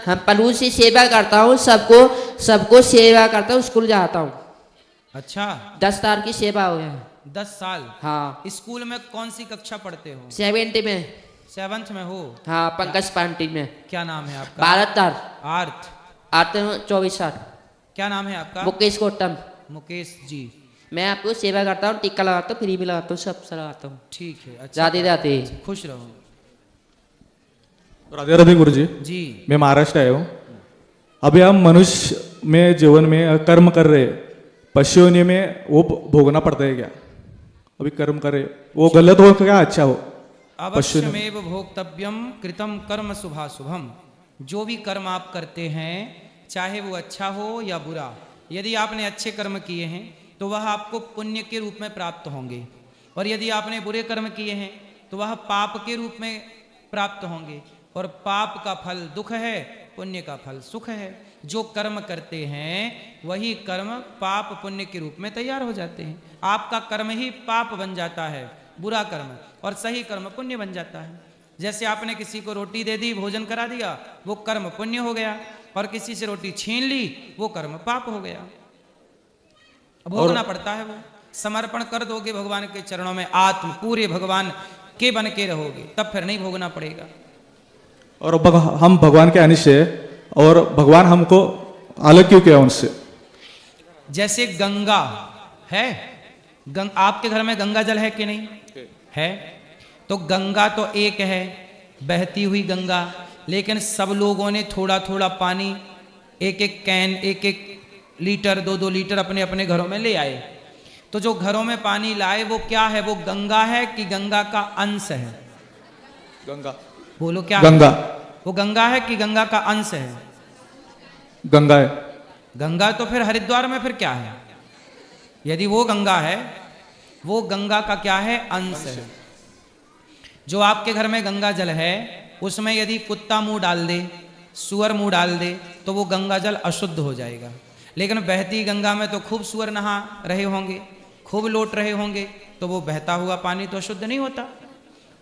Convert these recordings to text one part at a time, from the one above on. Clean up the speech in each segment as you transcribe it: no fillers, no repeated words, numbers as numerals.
हम पलू से सेवा करता हूँ, सबको सेवा करता हूँ, स्कूल जाता हूँ। अच्छा, 10 साल की सेवा हो गया। 10 साल। हाँ। स्कूल में कौन सी कक्षा पढ़ते हो? 70 में। 7th में हो? हाँ, पंकज पांटी में। क्या नाम है आपका? भारत आर्थ। आते 24 साल। क्या नाम है आपका? मुकेश कोटम। मुकेश जी। मैं आपको सेवा करता हूँ, टीका लगाता हूँ, फ्री में लगाता हूँ, सब लगाता हूँ। ठीक है, अच्छा। जाते जाते खुश रहो। राधे राधे गुरु जी। जी। मैं महाराष्ट्र आया हूँ। अभी हम मनुष्य में जीवन में कर्म कर रहे, पशुओं में वो भोगना पड़ता है क्या? अभी कर्म करे वो गलत हो क्या अच्छा हो? अवश्यमेव भोक्तव्यम कृतम कर्म शुभाशुभम। जो भी कर्म आप करते हैं, चाहे वो अच्छा हो या बुरा, यदि आपने अच्छे कर्म किए हैं तो वह आपको पुण्य के रूप में प्राप्त होंगे, और यदि आपने बुरे कर्म किए हैं तो वह पाप के रूप में प्राप्त होंगे। और पाप का फल दुख है, पुण्य का फल सुख है। जो कर्म करते हैं वही कर्म पाप पुण्य के रूप में तैयार हो जाते हैं। आपका कर्म ही पाप बन जाता है, बुरा कर्म, और सही कर्म पुण्य बन जाता है। जैसे आपने किसी को रोटी दे दी, भोजन करा दिया, वो कर्म पुण्य हो गया, और किसी से रोटी छीन ली, वो कर्म पाप हो गया। भोगना पड़ता है वो। समर्पण कर दोगे भगवान के चरणों में, आत्म पूरे भगवान के बन के रहोगे, तब फिर नहीं भोगना पड़ेगा। और हम भगवान के अंश है, और भगवान हमको अलग क्यों किया उनसे? जैसे गंगा है, आपके घर में गंगा जल है कि नहीं है? तो गंगा तो एक है, बहती हुई गंगा, लेकिन सब लोगों ने थोड़ा थोड़ा पानी, एक एक कैन, एक एक लीटर, 2-2 लीटर अपने अपने घरों में ले आए। तो जो घरों में पानी लाए वो क्या है? वो गंगा है कि गंगा का अंश है? गंगा। बोलो क्या? गंगा। वो गंगा है कि गंगा का अंश है? गंगा है। गंगा तो फिर हरिद्वार में फिर क्या है? यदि वो गंगा है, वो गंगा का क्या है? अंश है। जो आपके घर में गंगा जल है, उसमें यदि कुत्ता मुंह डाल दे, सुअर मुंह डाल दे, तो वो गंगा जल अशुद्ध हो जाएगा। लेकिन बहती गंगा में तो खूब सुअर नहा रहे होंगे, खूब लौट रहे होंगे, तो वो बहता हुआ पानी तो अशुद्ध नहीं होता।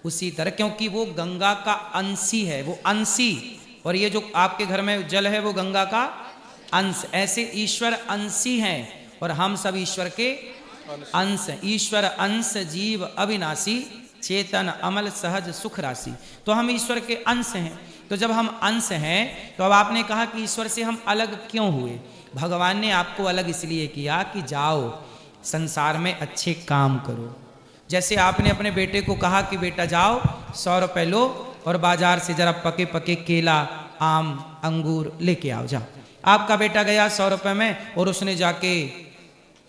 उसी तरह, क्योंकि वो गंगा का अंशी है, वो अंशी, और ये जो आपके घर में जल है वो गंगा का अंश। ऐसे ईश्वर अंशी हैं, और हम सब ईश्वर के अंश हैं। ईश्वर अंश जीव अविनाशी, चेतन अमल सहज सुख राशि। तो हम ईश्वर के अंश हैं। तो जब हम अंश हैं, तो अब आपने कहा कि ईश्वर से हम अलग क्यों हुए? भगवान ने आपको अलग इसलिए किया कि जाओ संसार में अच्छे काम करो। जैसे आपने अपने बेटे को कहा कि बेटा जाओ 100 रुपए लो और बाजार से जरा पके पके केला, आम, अंगूर लेके आओ, जाओ। आपका बेटा गया 100 रुपए में, और उसने जाके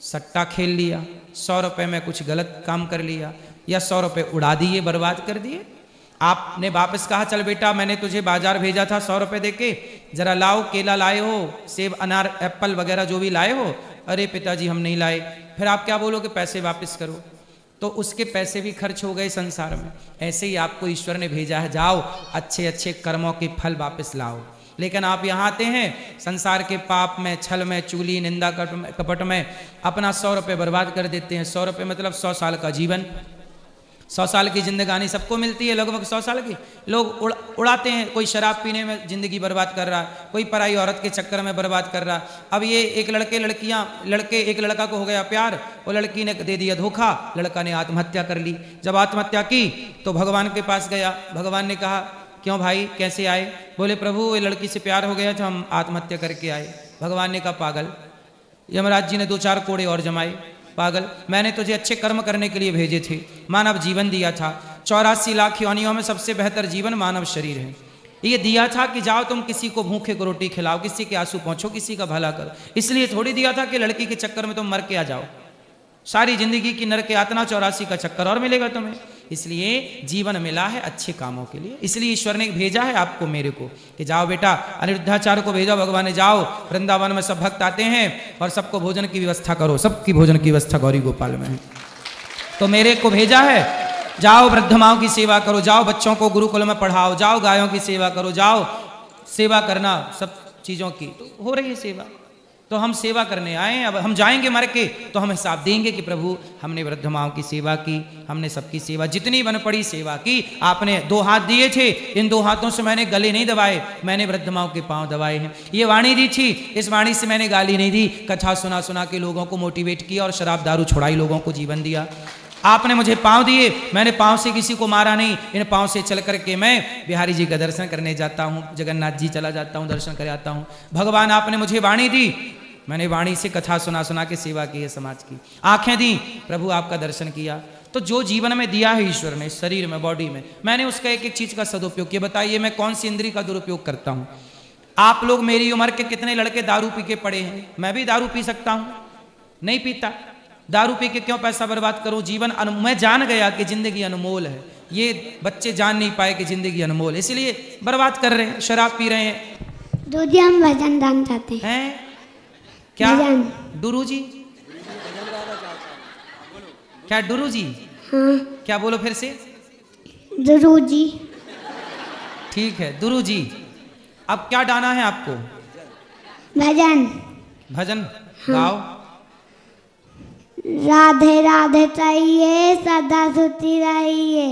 सट्टा खेल लिया, 100 रुपए में कुछ गलत काम कर लिया, या 100 रुपए उड़ा दिए, बर्बाद कर दिए। आपने वापस कहा चल बेटा मैंने तुझे बाजार भेजा था 100 रुपए देके, जरा लाओ, केला लाए हो, सेब अनार एप्पल वगैरह जो भी लाए हो। अरे पिताजी हम नहीं लाए। फिर आप क्या बोलोगे? पैसे वापस करो। तो उसके पैसे भी खर्च हो गए संसार में। ऐसे ही आपको ईश्वर ने भेजा है, जाओ अच्छे अच्छे कर्मों के फल वापस लाओ। लेकिन आप यहाँ आते हैं संसार के पाप में, छल में, चुगली, निंदा कपट में अपना 100 रुपये बर्बाद कर देते हैं। 100 रुपये मतलब 100 साल का जीवन, 100 साल की जिंदगानी सबको मिलती है, लगभग 100 साल की। लोग उड़ाते हैं, कोई शराब पीने में जिंदगी बर्बाद कर रहा है, कोई पराई औरत के चक्कर में बर्बाद कर रहा है। अब ये एक एक लड़का को हो गया प्यार, वो लड़की ने दे दिया धोखा, लड़का ने आत्महत्या कर ली। जब आत्महत्या की तो भगवान के पास गया, भगवान ने कहा क्यों भाई कैसे आए? बोले प्रभु ये लड़की से प्यार हो गया तो हम आत्महत्या करके आए। भगवान ने कहा पागल, यमराज जी ने 2-4 कोड़े और जमाए, पागल, मैंने तुझे अच्छे कर्म करने के लिए भेजे थे, मानव जीवन दिया था, 84 लाख योनियों में सबसे बेहतर जीवन मानव शरीर है। ये दिया था कि जाओ तुम किसी को भूखे को रोटी खिलाओ, किसी के आंसू पहुंचो, किसी का भला करो। इसलिए थोड़ी दिया था कि लड़की के चक्कर में तुम मर के आ जाओ, सारी जिंदगी की नरक यातना 84 का चक्कर और मिलेगा तुम्हें। इसलिए जीवन मिला है अच्छे कामों के लिए, इसलिए ईश्वर ने भेजा है आपको मेरे को कि जाओ बेटा, अनिरुद्धाचार्य को भेजा भगवान ने, जाओ वृंदावन में सब भक्त आते हैं और सबको भोजन की व्यवस्था करो। सबकी भोजन की व्यवस्था गौरी गोपाल में है, तो मेरे को भेजा है, जाओ वृद्ध माओं की सेवा करो, जाओ बच्चों को गुरुकुल में पढ़ाओ, जाओ गायों की सेवा करो, जाओ सेवा करना सब चीज़ों की। तो हो रही है सेवा। तो हम सेवा करने आए हैं। अब हम जाएंगे मर के तो हम हिसाब देंगे कि प्रभु हमने वृद्ध माओं की सेवा की, हमने सबकी सेवा जितनी बन पड़ी सेवा की। आपने 2 हाथ दिए थे, इन 2 हाथों से मैंने गले नहीं दबाए, मैंने वृद्ध माओं के पांव दबाए हैं। ये वाणी दी थी, इस वाणी से मैंने गाली नहीं दी, कथा सुना सुना के लोगों को मोटिवेट किया और शराब दारू छुड़ाई, लोगों को जीवन दिया। आपने मुझे पाँव दिए, मैंने पाँव से किसी को मारा नहीं। इन पाँव से चल करके मैं बिहारी जी का दर्शन करने जाता हूँ, जगन्नाथ जी चला जाता हूँ, दर्शन कर आता हूँ। भगवान आपने मुझे वाणी दी, मैंने वाणी से कथा सुना सुना के सेवा की है समाज की। आंखें दी, प्रभु आपका दर्शन किया। तो जो जीवन में दिया है ईश्वर ने, शरीर में, बॉडी में, मैंने उसका एक एक चीज का सदुपयोग किया। बताइए मैं कौन सी इंद्रिय का दुरुपयोग करता हूँ? आप लोग मेरी उम्र के कितने लड़के दारू पी के पड़े हैं? मैं भी दारू पी सकता हूँ? नहीं पीता। दारू पी के क्यों पैसा बर्बाद करूं? जीवन मैं जान गया कि जिंदगी अनमोल है। ये बच्चे जान नहीं पाए कि जिंदगी अनमोल है, इसलिए बर्बाद कर रहे हैं, शराब पी रहे हैं। दीदी हम भजन गाना चाहते हैं। हैं? क्या डुरू जी? क्या डुरू जी? हाँ क्या बोलो फिर से? दुरू जी। ठीक है दुरू जी। अब क्या गाना है आपको? भजन। भजन गाओ। राधे राधे चाहिए सदा सुती रहिए,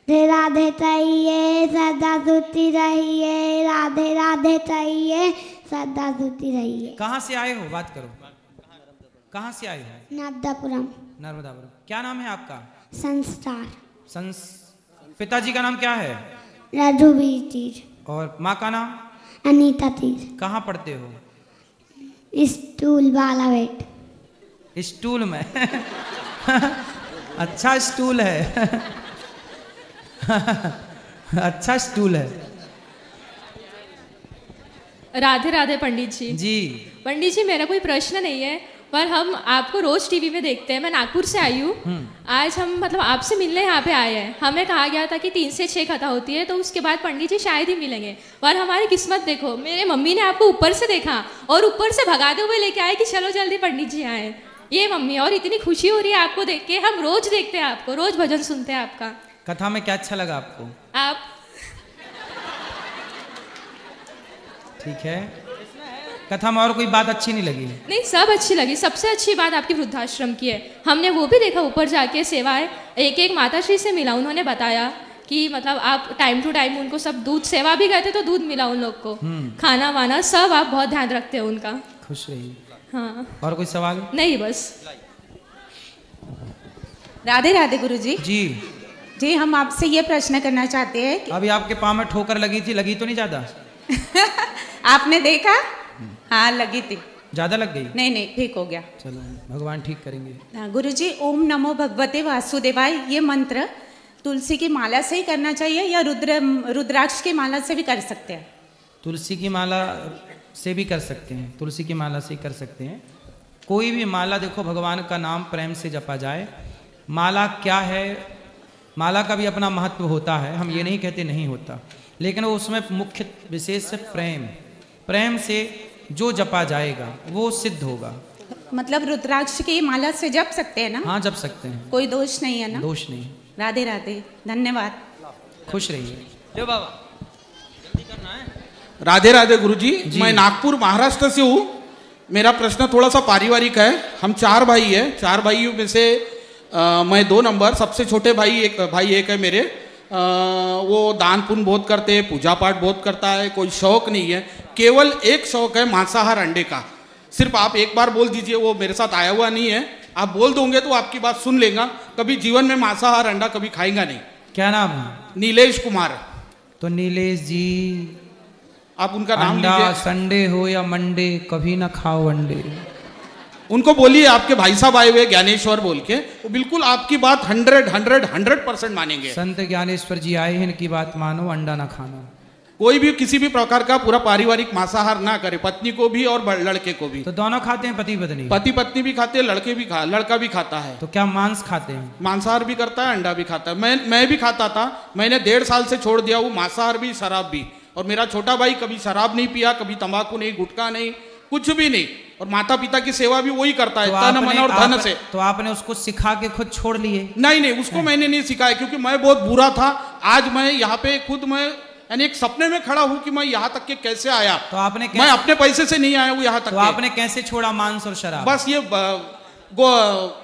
राधे चाहिए सदा सुती रहिए, राधे राधे चाहिए सदा सुती रहिए। कहाँ से आए हो? बात करो। कहाँ से आए हो? नर्मदापुरम। नर्मदापुरम। क्या नाम है आपका? संस्कार। पिताजी का नाम क्या है? रघुवीर तीर। और माँ का नाम? अनीता तीर। कहाँ पढ़ते हो? स्टूल वाला वेट। स्टूल में अच्छा स्टूल है अच्छा स्टूल है। राधे राधे पंडित जी। जी पंडित जी मेरा कोई प्रश्न नहीं है, पर हम आपको रोज टीवी में देखते हैं। मैं नागपुर से आई हूँ। आज हम मतलब आपसे मिलने यहाँ पे आए हैं। हमें कहा गया था कि 3 से 6 कथा होती है, तो उसके बाद पंडित जी शायद ही मिलेंगे। पर हमारी किस्मत देखो, मेरे मम्मी ने आपको ऊपर से देखा और ऊपर से भगाते हुए लेके आए कि चलो जल्दी पंडित जी आए। ये मम्मी, और इतनी खुशी हो रही है आपको देख के। हम रोज देखते हैं आपको, रोज भजन सुनते हैं आपका। कथा में क्या अच्छा लगा आपको? आप ठीक है। कथा में और कोई बात अच्छी नहीं लगी? नहीं, सब अच्छी लगी। सबसे अच्छी बात आपकी वृद्धाश्रम की है। हमने वो भी देखा ऊपर जाके सेवाएं। एक एक माताश्री से मिला, उन्होंने बताया कि मतलब आप टाइम टू टाइम उनको सब दूध, सेवा भी गए थे तो दूध मिला उन लोग को, खाना वाना सब आप बहुत ध्यान रखते हैं उनका। खुश रहिए। हाँ, और कोई सवाल? नहीं बस। राधे राधे गुरुजी। जी जी हम आपसे ये प्रश्न करना चाहते हैं कि अभी आपके पाँव में ठोकर लगी थी, लगी तो नहीं ज्यादा? आपने देखा? हाँ लगी थी। ज्यादा लग गई? नहीं नहीं ठीक हो गया। चलो भगवान ठीक करेंगे। हाँ, गुरुजी ओम नमो भगवते वासुदेवाय ये मंत्र तुलसी की माला से ही करना चाहिए या रुद्राक्ष की माला से भी कर सकते हैं? तुलसी की माला से भी कर सकते हैं, तुलसी की माला से कर सकते हैं। कोई भी माला, देखो भगवान का नाम प्रेम से जपा जाए। माला क्या है? माला का भी अपना महत्व होता है, हम ये नहीं कहते नहीं होता, लेकिन वो उसमें मुख्य विशेष है प्रेम। प्रेम से जो जपा जाएगा वो सिद्ध होगा। मतलब रुद्राक्ष की माला से जप सकते हैं ना? हाँ जप सकते हैं, कोई दोष नहीं है ना? दोष नहीं। राधे राधे, धन्यवाद। खुश रहिए। जो बाबा राधे राधे गुरुजी। मैं नागपुर महाराष्ट्र से हूँ। मेरा प्रश्न थोड़ा सा पारिवारिक है। हम 4 भाई हैं। 4 भाइयों में से मैं 2 नंबर। सबसे छोटे भाई एक है मेरे। वो दान पुण्य बहुत करते हैं, पूजा पाठ बहुत करता है, कोई शौक नहीं है। केवल एक शौक है मांसाहार अंडे का। सिर्फ आप एक बार बोल दीजिए, वो मेरे साथ आया हुआ नहीं है, आप बोल दोगे तो आपकी बात सुन लेगा। कभी जीवन में मांसाहार अंडा कभी खाएगा नहीं। क्या नाम है? नीलेश कुमार। तो नीलेश जी, आप उनका नाम अंडा लीजिए। संडे हो या मंडे कभी ना खाओ अंडे। उनको बोलिए आपके भाई साहब आए हुए ज्ञानेश्वर बोल के, वो बिल्कुल आपकी बात 100% मानेंगे। संत ज्ञानेश्वर जी आए हैं, इनकी बात मानो, अंडा ना खाना। कोई भी किसी भी प्रकार का पूरा पारिवारिक मांसाहार ना करे, पत्नी को भी और लड़के को भी। तो दोनों खाते हैं पति पत्नी? पति पत्नी भी खाते हैं, लड़का भी खाता है। तो क्या मांस खाते हैं? मांसाहार भी करता है, अंडा भी खाता है। मैं भी खाता था। मैंने 1.5 साल से छोड़ दिया हूँ, मांसाहार भी शराब भी। और मेरा छोटा भाई कभी शराब नहीं पिया, कभी तंबाकू नहीं, गुटखा नहीं, कुछ भी नहीं। और माता पिता की सेवा भी वही करता है, तन मन और धन से। तो आपने उसको सिखा के खुद छोड़ लिए? नहीं, उसको मैंने नहीं सिखाया, क्योंकि मैं बहुत बुरा था। आज मैं यहाँ पे खुद मैं यानी एक सपने में खड़ा हूं कि मैं यहाँ तक के कैसे आया। तो आपने मैं अपने पैसे से नहीं आया हूँ यहाँ तक तो के। आपने कैसे छोड़ा मांस और शराब? बस ये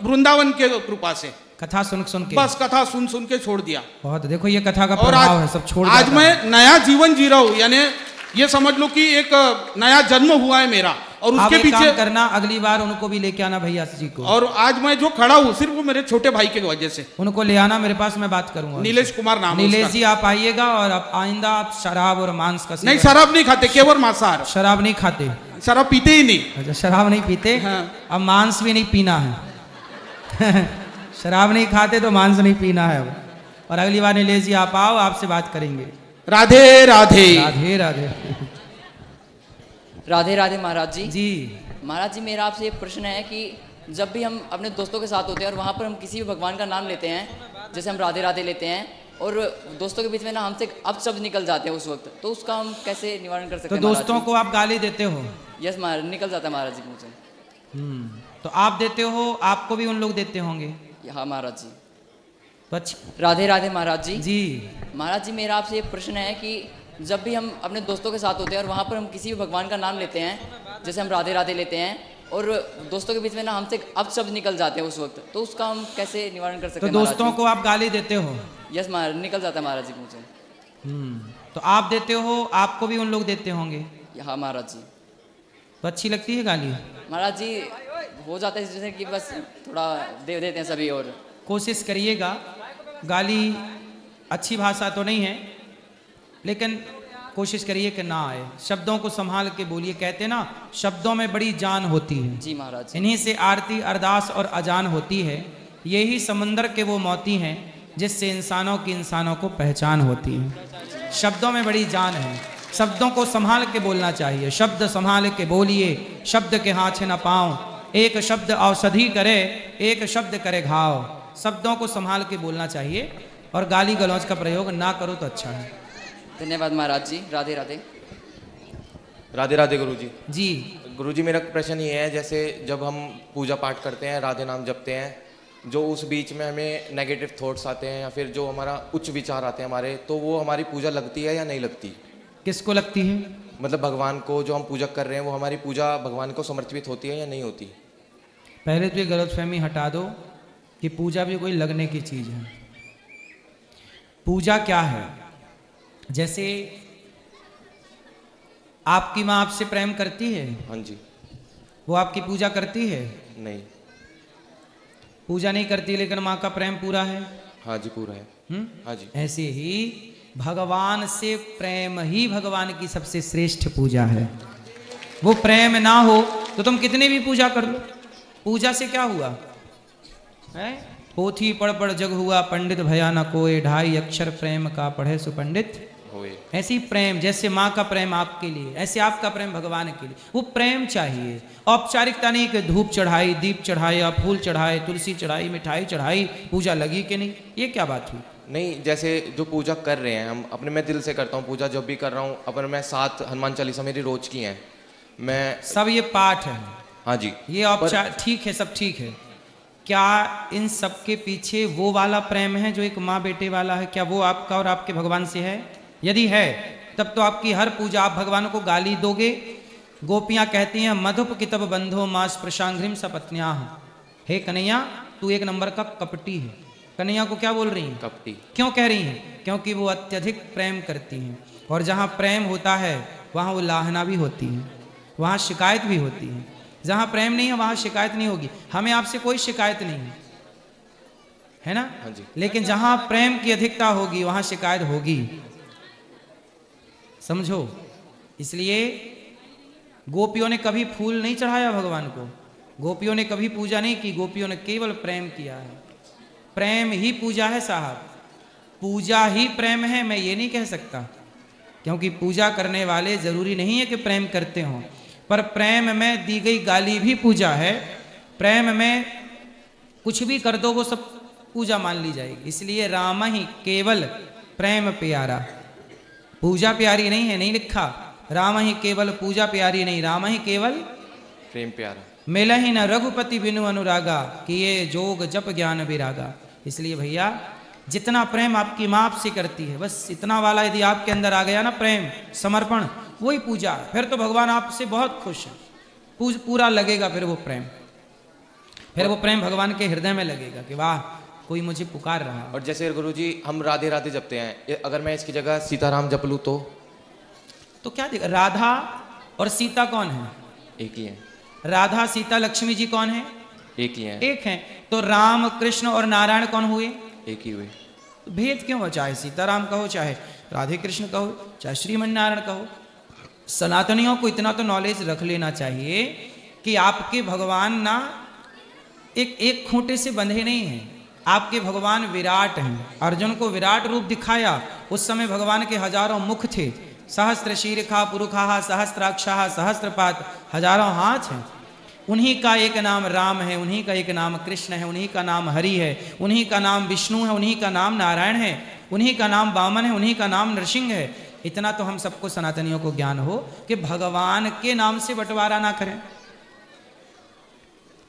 वृंदावन के कृपा से, कथा सुन सुन के, बस कथा सुन सुन के छोड़ दिया। बहुत देखो ये कथा का और प्रभाव है, सब छोड़ आज जाता मैं है। नया जीवन जी रहा हूँ, यानी ये समझ लो कि एक नया जन्म हुआ है मेरा। और आप उसके एक पीछे काम करना, अगली बार उनको भी लेके आना भैया जी को, और आज मैं जो खड़ा हूँ सिर्फ वो मेरे छोटे भाई के वजह से। उनको ले आना मेरे पास, मैं बात करूंगा। नीलेश कुमार नाम है नीलेश उसका। जी आप आइएगा और आप आइंदा आप शराब और मांस का नहीं, सेवन- शराब नहीं खाते, केवल मांसाहार। शराब नहीं खाते? शराब पीते ही नहीं। अच्छा, शराब नहीं पीते। हाँ। अब मांस भी नहीं पीना है। शराब नहीं खाते तो मांस नहीं पीना है अब। और अगली बार नीलेश जी आप आओ, आपसे बात करेंगे। राधे राधे। राधे राधे। राधे राधे महाराज जी। जी महाराज जी, मेरा आपसे एक प्रश्न है कि जब भी हम अपने दोस्तों के साथ होते हैं और वहाँ पर हम किसी भी भगवान का नाम लेते हैं, जैसे हम राधे राधे लेते हैं, और दोस्तों के बीच में ना हमसे अपशब्द निकल जाते हैं उस वक्त, तो उसका हम कैसे निवारण कर सकते तो हैं? दोस्तों को आप गाली देते हो? यस महाराज, निकल जाता है महाराज जी मुझे। तो आप देते हो, आपको भी उन लोग देते होंगे? हाँ महाराज जी। तो अच्छा। राधे राधे महाराज जी। जी महाराज जी, मेरा आपसे एक प्रश्न है कि जब भी हम अपने दोस्तों के साथ होते हैं और वहाँ पर हम किसी भी भगवान का नाम लेते हैं, जैसे हम राधे राधे लेते हैं, और दोस्तों के बीच में ना हमसे अपशब्द निकल जाते हैं उस वक्त, तो उसका हम कैसे निवारण कर सकते तो हैं? महाराज दोस्तों जी? को आप गाली देते हो? यस महाराज, निकल जाता है महाराज जी मुझे। तो आप देते हो, आपको भी उन लोग देते होंगे? हाँ महाराज जी। तो अच्छी लगती है गाली? महाराज जी, हो जाता है जैसे कि बस थोड़ा दे देते हैं सभी। और कोशिश करिएगा, गाली अच्छी भाषा तो नहीं है, लेकिन कोशिश करिए कि ना आए। शब्दों को संभाल के बोलिए। कहते हैं ना, शब्दों में बड़ी जान होती है। जी महाराज। इन्हीं से आरती अरदास और अजान होती है। यही समंदर के वो मोती हैं जिससे इंसानों को पहचान होती है। शब्दों में बड़ी जान है, शब्दों को संभाल के बोलना चाहिए। शब्द संभाल के बोलिए, शब्द के हाथ न पाओ, एक शब्द औषधि करे, एक शब्द करे घाव। शब्दों को संभाल के बोलना चाहिए और गाली गलौज का प्रयोग ना करो तो अच्छा है। धन्यवाद महाराज जी। राधे राधे। राधे राधे गुरुजी। जी गुरुजी, मेरा प्रश्न ये है, जैसे जब हम पूजा पाठ करते हैं, राधे नाम जपते हैं, जो उस बीच में हमें नेगेटिव थॉट्स आते हैं या फिर जो हमारा उच्च विचार आते हैं हमारे, तो वो हमारी पूजा लगती है या नहीं लगती? किसको लगती है? मतलब भगवान को जो हम पूजा कर रहे हैं, वो हमारी पूजा भगवान को समर्पित होती है या नहीं होती? पहले तो ये गलतफहमी हटा दो कि पूजा भी कोई लगने की चीज़ है। पूजा क्या है? जैसे आपकी माँ आपसे प्रेम करती है, हाँ जी। वो आपकी पूजा करती है? नहीं। पूजा नहीं करती, लेकिन माँ का प्रेम पूरा है। हाँ जी, पूरा है। हाँ जी। ऐसे ही भगवान से प्रेम ही भगवान की सबसे श्रेष्ठ पूजा है। वो प्रेम ना हो तो तुम कितनी भी पूजा कर लो, पूजा से क्या हुआ है? पोथी पढ़ पढ़ जग हुआ पंडित, भया न कोई, ढाई अक्षर प्रेम का पढ़े सुपंडित होए। ऐसी प्रेम, जैसे माँ का प्रेम आपके लिए, ऐसे आपका प्रेम भगवान के लिए। वो प्रेम चाहिए, औपचारिकता नहीं कि धूप चढ़ाई, दीप चढ़ाया, फूल चढ़ाए, तुलसी चढ़ाई, मिठाई चढ़ाई, पूजा लगी कि नहीं, ये क्या बात हुई? नहीं, जैसे जो पूजा कर रहे हैं हम अपने, मैं दिल से करता हूँ पूजा, जब भी कर रहा हूँ अपन, मैं 7 हनुमान चालीसा मेरी रोज की हैं, मैं सब ये पाठ है। हाँ जी। ये औपचार ठीक है, सब ठीक है। क्या इन सब के पीछे वो वाला प्रेम है जो एक माँ बेटे वाला है? क्या वो आपका और आपके भगवान से है? यदि है तब तो आपकी हर पूजा आप भगवान को गाली दोगे। गोपियाँ कहती हैं, मधुप कितब बंधो मास प्रशांघ्रिम सपत्न्या। हे कन्हैया, तू एक नंबर का कपटी है। कन्हैया को क्या बोल रही हैं? कपटी। क्यों कह रही हैं? क्योंकि वो अत्यधिक प्रेम करती हैं, और जहाँ प्रेम होता है वहाँ वो लाहना भी होती है, वहाँ शिकायत भी होती है। जहाँ प्रेम नहीं है वहाँ शिकायत नहीं होगी। हमें आपसे कोई शिकायत नहीं है, है ना? हाँ जी। लेकिन जहाँ प्रेम की अधिकता होगी वहाँ शिकायत होगी, समझो। इसलिए गोपियों ने कभी फूल नहीं चढ़ाया भगवान को, गोपियों ने कभी पूजा नहीं की, गोपियों ने केवल प्रेम किया है। प्रेम ही पूजा है साहब, पूजा ही प्रेम है। मैं ये नहीं कह सकता, क्योंकि पूजा करने वाले जरूरी नहीं है कि प्रेम करते हों, पर प्रेम में दी गई गाली भी पूजा है। प्रेम में कुछ भी कर दो वो सब पूजा मान ली जाएगी। इसलिए राम ही केवल प्रेम प्यारा, पूजा प्यारी नहीं है, नहीं लिखा। राम ही केवल पूजा प्यारी नहीं, राम ही केवल प्रेम प्यारा। मिला ही न रघुपति बिनु अनुरागा, कि ये जोग जप ज्ञान विरागा। इसलिए भैया जितना प्रेम आपकी माँ आपसे करती है, बस इतना वाला यदि आपके अंदर आ गया ना प्रेम, समर्पण, वही पूजा है। फिर तो भगवान आपसे बहुत खुश है, पूरा लगेगा फिर वो प्रेम, फिर वो प्रेम भगवान के हृदय में लगेगा कि वाह कोई मुझे पुकार रहा है। और जैसे गुरुजी हम राधे राधे जपते हैं, अगर मैं इसकी जगह सीताराम जप लूँ तो क्या दिक्कत? राधा और सीता कौन है? एक ही है। राधा सीता लक्ष्मी जी कौन है? एक ही है। एक है। तो राम कृष्ण और नारायण कौन हुए? एक ही हुए। तो भेद क्यों हो? चाहे सीताराम कहो, चाहे राधे कृष्ण कहो, चाहे श्रीमन नारायण कहो। सनातनियों को इतना तो नॉलेज रख लेना चाहिए कि आपके भगवान ना एक खूंटे से बंधे नहीं हैं, आपके भगवान विराट हैं। अर्जुन को विराट रूप दिखाया, उस समय भगवान के हजारों मुख थे, सहस्त्र शीर्षा पुरुषा सहस्त्राक्षा सहस्त्रपात, हजारों हाथ हैं। उन्हीं का एक नाम राम है, उन्हीं का एक नाम कृष्ण है, उन्हीं का नाम हरि है, उन्हीं का नाम विष्णु है, उन्हीं का नाम नारायण है, उन्हीं का नाम वामन है, उन्हीं का नाम नरसिंह है। इतना तो हम सबको सनातनियों को ज्ञान हो कि भगवान के नाम से बंटवारा ना करें।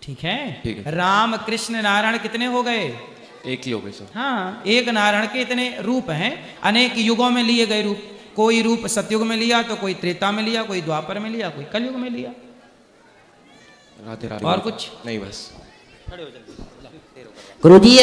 ठीक है? ठीक है। राम कृष्ण नारायण कितने हो गए? एक ही हो गए सर। हाँ, एक नारायण के इतने रूप हैं, अनेक युगों में लिए गए रूप। कोई रूप सतयुग में लिया, तो कोई त्रेता में लिया, कोई द्वापर में लिया, कोई कलयुग में लिया। राधे राधे। और कुछ नहीं, बस गुरुजी